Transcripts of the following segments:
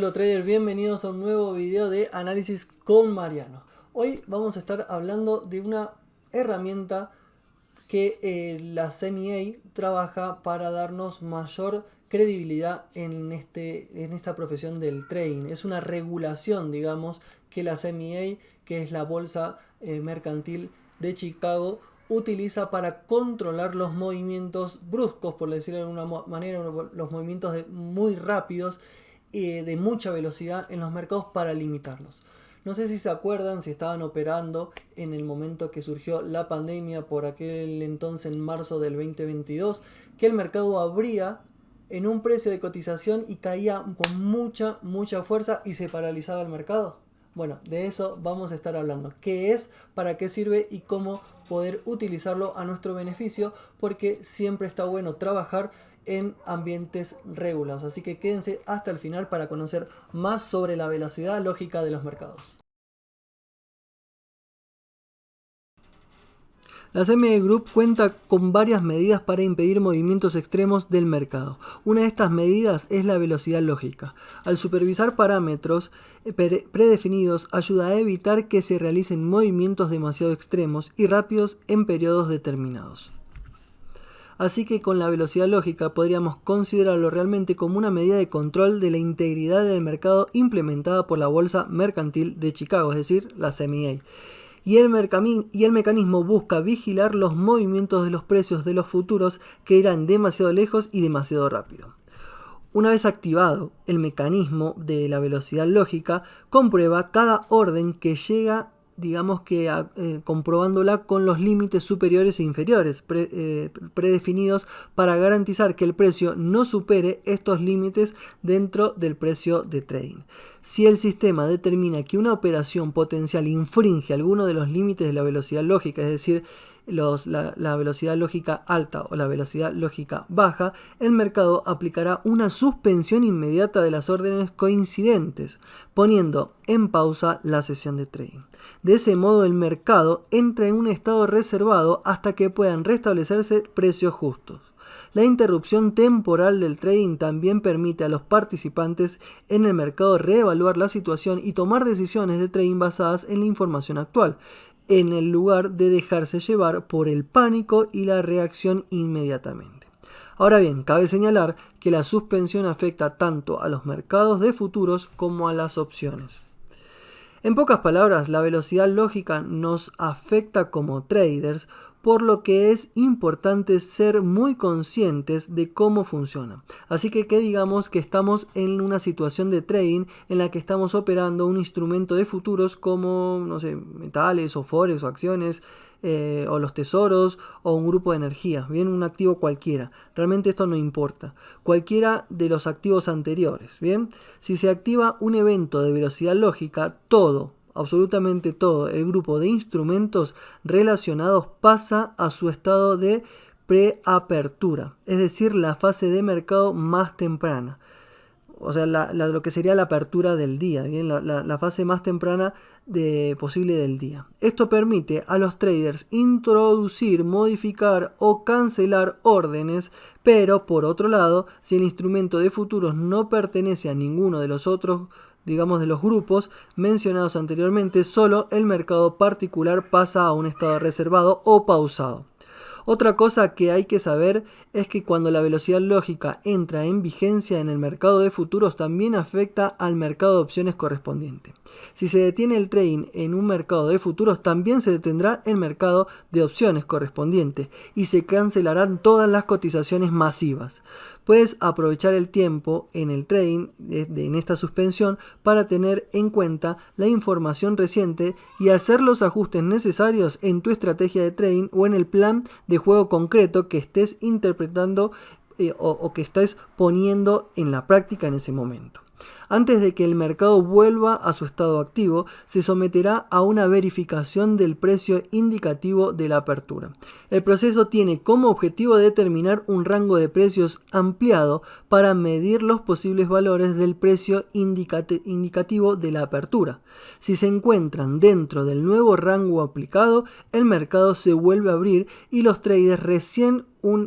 Hola traders, bienvenidos a un nuevo video de análisis con Mariano. Hoy vamos a estar hablando de una herramienta que la CME trabaja para darnos mayor credibilidad en esta profesión del trading. Es una regulación, digamos, que la CME, que es la bolsa mercantil de Chicago, utiliza para controlar los movimientos bruscos, por decirlo de alguna manera, los movimientos muy rápidos, de mucha velocidad en los mercados para limitarlos. No sé si se acuerdan, si estaban operando en el momento que surgió la pandemia por aquel entonces en marzo del 2022, que el mercado abría en un precio de cotización y caía con mucha fuerza y se paralizaba el mercado. Bueno, de eso vamos a estar hablando. ¿Qué es? ¿Para qué sirve? Y cómo poder utilizarlo a nuestro beneficio, porque siempre está bueno trabajar en ambientes regulados. Así que quédense hasta el final para conocer más sobre la velocidad lógica de los mercados. La CME Group cuenta con varias medidas para impedir movimientos extremos del mercado. Una de estas medidas es la velocidad lógica. Al supervisar parámetros predefinidos, ayuda a evitar que se realicen movimientos demasiado extremos y rápidos en periodos determinados. Así que con la velocidad lógica podríamos considerarlo realmente como una medida de control de la integridad del mercado implementada por la Bolsa Mercantil de Chicago, es decir, la CME. Y el mecanismo busca vigilar los movimientos de los precios de los futuros que irán demasiado lejos y demasiado rápido. Una vez activado el mecanismo de la velocidad lógica, comprueba cada orden que llega, digamos que comprobándola con los límites superiores e inferiores predefinidos para garantizar que el precio no supere estos límites dentro del precio de trading. Si el sistema determina que una operación potencial infringe alguno de los límites de la velocidad lógica, es decir, la velocidad lógica alta o la velocidad lógica baja, el mercado aplicará una suspensión inmediata de las órdenes coincidentes, poniendo en pausa la sesión de trading. De ese modo, el mercado entra en un estado reservado hasta que puedan restablecerse precios justos. La interrupción temporal del trading también permite a los participantes en el mercado reevaluar la situación y tomar decisiones de trading basadas en la información actual, en el lugar de dejarse llevar por el pánico y la reacción inmediatamente. Ahora bien, cabe señalar que la suspensión afecta tanto a los mercados de futuros como a las opciones. En pocas palabras, la velocidad lógica nos afecta como traders, por lo que es importante ser muy conscientes de cómo funciona. Así que digamos que estamos en una situación de trading en la que estamos operando un instrumento de futuros como, no sé, metales o forex o acciones, o los tesoros o un grupo de energía, bien, un activo cualquiera. Realmente esto no importa. Cualquiera de los activos anteriores, bien. Si se activa un evento de velocidad lógica, absolutamente todo el grupo de instrumentos relacionados pasa a su estado de preapertura, es decir, la fase de mercado más temprana. O sea, lo que sería la apertura del día, ¿bien? La fase más temprana posible del día. Esto permite a los traders introducir, modificar o cancelar órdenes, pero por otro lado, si el instrumento de futuros no pertenece a ninguno de los otros, digamos, de los grupos mencionados anteriormente, solo el mercado particular pasa a un estado reservado o pausado. Otra cosa que hay que saber es que cuando la velocidad lógica entra en vigencia en el mercado de futuros también afecta al mercado de opciones correspondiente. Si se detiene el trading en un mercado de futuros, también se detendrá el mercado de opciones correspondiente y se cancelarán todas las cotizaciones masivas. Puedes aprovechar el tiempo en el trading, en esta suspensión, para tener en cuenta la información reciente y hacer los ajustes necesarios en tu estrategia de trading o en el plan de juego concreto que estés interpretando o que estés poniendo en la práctica en ese momento. Antes de que el mercado vuelva a su estado activo, se someterá a una verificación del precio indicativo de la apertura. El proceso tiene como objetivo determinar un rango de precios ampliado para medir los posibles valores del precio indicativo de la apertura. Si se encuentran dentro del nuevo rango aplicado, el mercado se vuelve a abrir y los traders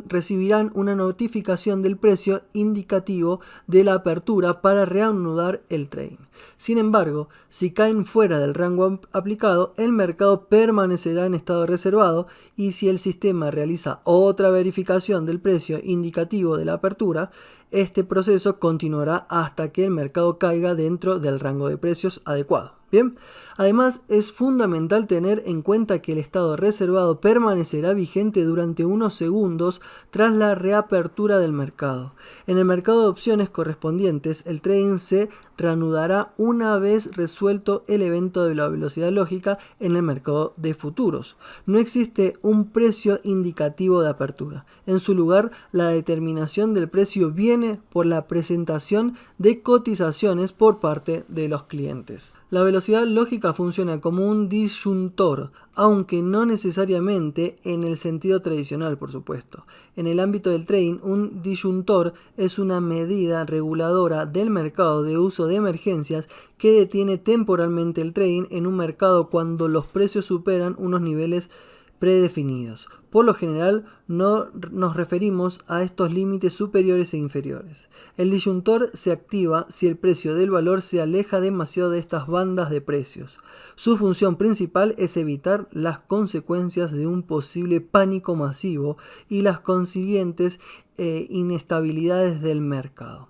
recibirán una notificación del precio indicativo de la apertura para reanudar reanudar el trading. Sin embargo, si caen fuera del rango aplicado, el mercado permanecerá en estado reservado y si el sistema realiza otra verificación del precio indicativo de la apertura, este proceso continuará hasta que el mercado caiga dentro del rango de precios adecuado. Bien, además es fundamental tener en cuenta que el estado reservado permanecerá vigente durante unos segundos tras la reapertura del mercado. En el mercado de opciones correspondientes, el trading se reanudará una vez resuelto el evento de la velocidad lógica en el mercado de futuros. No existe un precio indicativo de apertura. En su lugar, la determinación del precio viene por la presentación de cotizaciones por parte de los clientes. La velocidad lógica funciona como un disyuntor, aunque no necesariamente en el sentido tradicional, por supuesto. En el ámbito del trading, un disyuntor es una medida reguladora del mercado de uso de emergencias que detiene temporalmente el trading en un mercado cuando los precios superan unos niveles predefinidos. Por lo general, no nos referimos a estos límites superiores e inferiores. El disyuntor se activa si el precio del valor se aleja demasiado de estas bandas de precios. Su función principal es evitar las consecuencias de un posible pánico masivo y las consiguientes inestabilidades del mercado.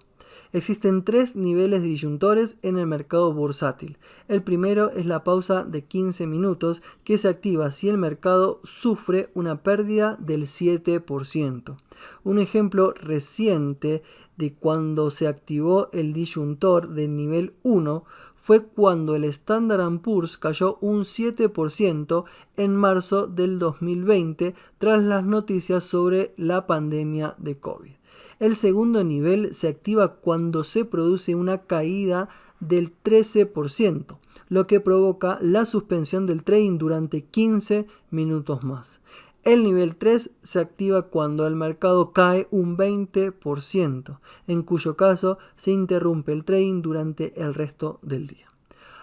Existen 3 niveles de disyuntores en el mercado bursátil. El primero es la pausa de 15 minutos que se activa si el mercado sufre una pérdida del 7%. Un ejemplo reciente de cuando se activó el disyuntor del nivel 1 fue cuando el Standard & Poor's cayó un 7% en marzo del 2020 tras las noticias sobre la pandemia de COVID. El segundo nivel se activa cuando se produce una caída del 13%, lo que provoca la suspensión del trading durante 15 minutos más. El nivel 3 se activa cuando el mercado cae un 20%, en cuyo caso se interrumpe el trading durante el resto del día.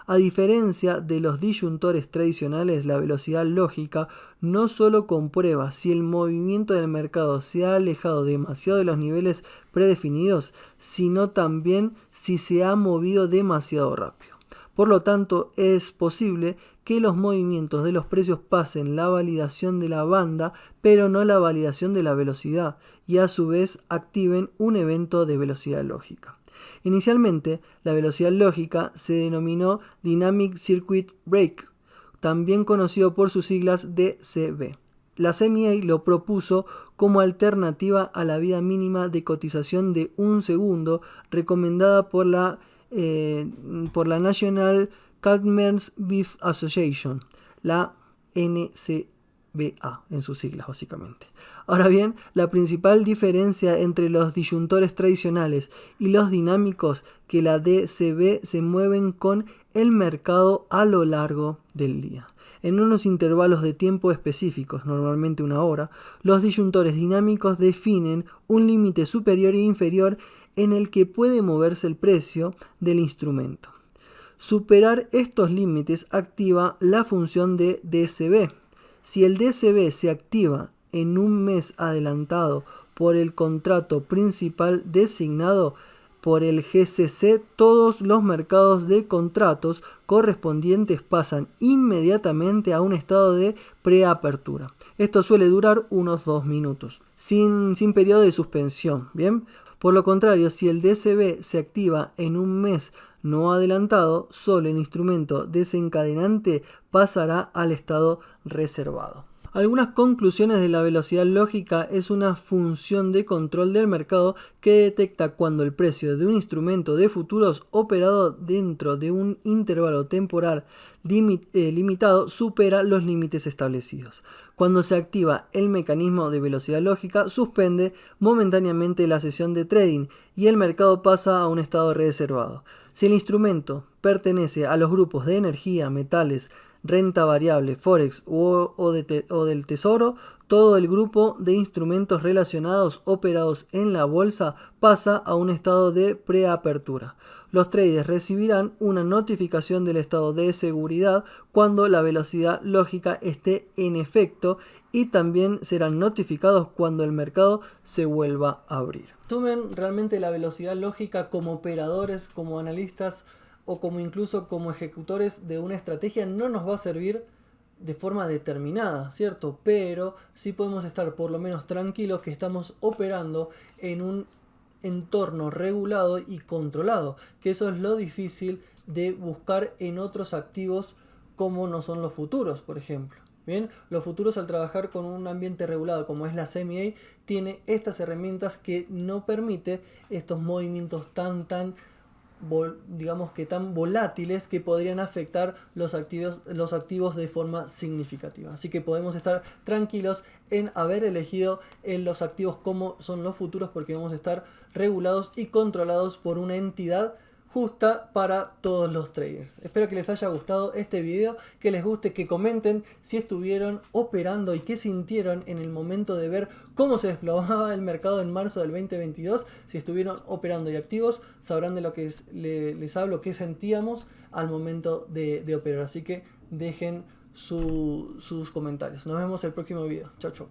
A diferencia de los disyuntores tradicionales, la velocidad lógica no solo comprueba si el movimiento del mercado se ha alejado demasiado de los niveles predefinidos, sino también si se ha movido demasiado rápido. Por lo tanto, es posible que los movimientos de los precios pasen la validación de la banda, pero no la validación de la velocidad, y a su vez activen un evento de velocidad lógica. Inicialmente, la velocidad lógica se denominó Dynamic Circuit Break, también conocido por sus siglas DCB. La CME lo propuso como alternativa a la vida mínima de cotización de 1 segundo recomendada por la National Cattlemen's Beef Association, la NCBA en sus siglas básicamente. Ahora bien, la principal diferencia entre los disyuntores tradicionales y los dinámicos que la DCB se mueven con el mercado a lo largo del día. En unos intervalos de tiempo específicos, normalmente 1 hora, los disyuntores dinámicos definen un límite superior e inferior en el que puede moverse el precio del instrumento. Superar estos límites activa la función de DCB. Si el DCB se activa en un mes adelantado por el contrato principal designado por el GCC, todos los mercados de contratos correspondientes pasan inmediatamente a un estado de preapertura. Esto suele durar unos 2 minutos, sin periodo de suspensión. Bien, por lo contrario, si el DCB se activa en un mes no adelantado, solo el instrumento desencadenante pasará al estado reservado. Algunas conclusiones de la velocidad lógica es una función de control del mercado que detecta cuando el precio de un instrumento de futuros operado dentro de un intervalo temporal limitado supera los límites establecidos. Cuando se activa el mecanismo de velocidad lógica, suspende momentáneamente la sesión de trading y el mercado pasa a un estado reservado. Si el instrumento pertenece a los grupos de energía, metales, renta variable, forex o del tesoro, todo el grupo de instrumentos relacionados operados en la bolsa pasa a un estado de preapertura. Los traders recibirán una notificación del estado de seguridad cuando la velocidad lógica esté en efecto y también serán notificados cuando el mercado se vuelva a abrir. Asumen realmente la velocidad lógica como operadores, como analistas o como incluso como ejecutores de una estrategia no nos va a servir de forma determinada, ¿cierto? Pero sí podemos estar por lo menos tranquilos que estamos operando en un entorno regulado y controlado, que eso es lo difícil de buscar en otros activos como no son los futuros, por ejemplo. Bien, los futuros, al trabajar con un ambiente regulado como es la CMA, tiene estas herramientas que no permite estos movimientos tan digamos que tan volátiles que podrían afectar los activos de forma significativa. Así que podemos estar tranquilos en haber elegido los activos como son los futuros, porque vamos a estar regulados y controlados por una entidad justa para todos los traders. Espero que les haya gustado este video, que les guste, que comenten si estuvieron operando y qué sintieron en el momento de ver cómo se desplomaba el mercado en marzo del 2022. Si estuvieron operando y activos, sabrán de lo que les hablo, qué sentíamos al momento de operar. Así que dejen sus comentarios. Nos vemos en el próximo video. Chau, chau.